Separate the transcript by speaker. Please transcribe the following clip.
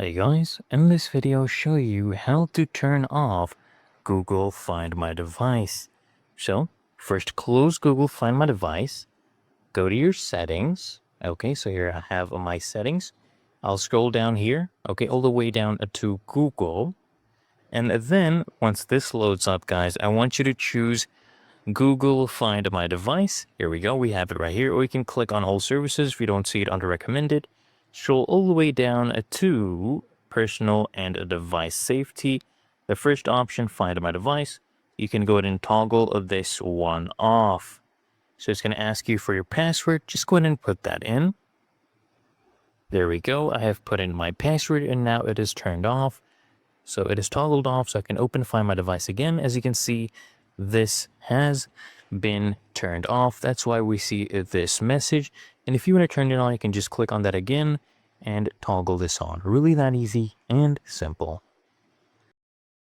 Speaker 1: Hey guys, in this video I'll show you how to turn off Google Find My Device. So first close Google Find My Device, go to your settings. Okay, so here I have my settings. I'll scroll down here, okay, all the way down to Google. And then once this loads up guys, I want you to choose Google Find My Device. Here we go, we have it right here. Or you can click on all services if you don't see it under recommended. Scroll all the way down to personal and device safety. The first option, Find My Device. You can go ahead and toggle this one off. So it's going to ask you for your password. Just go ahead and put that in. There we go. I have put in my password and now it is turned off. So it is toggled off so I can open Find My Device again. As you can see, this has been turned off. That's why we see this message. And if you want to turn it on, you can just click on that again and toggle this on. Really that easy and simple.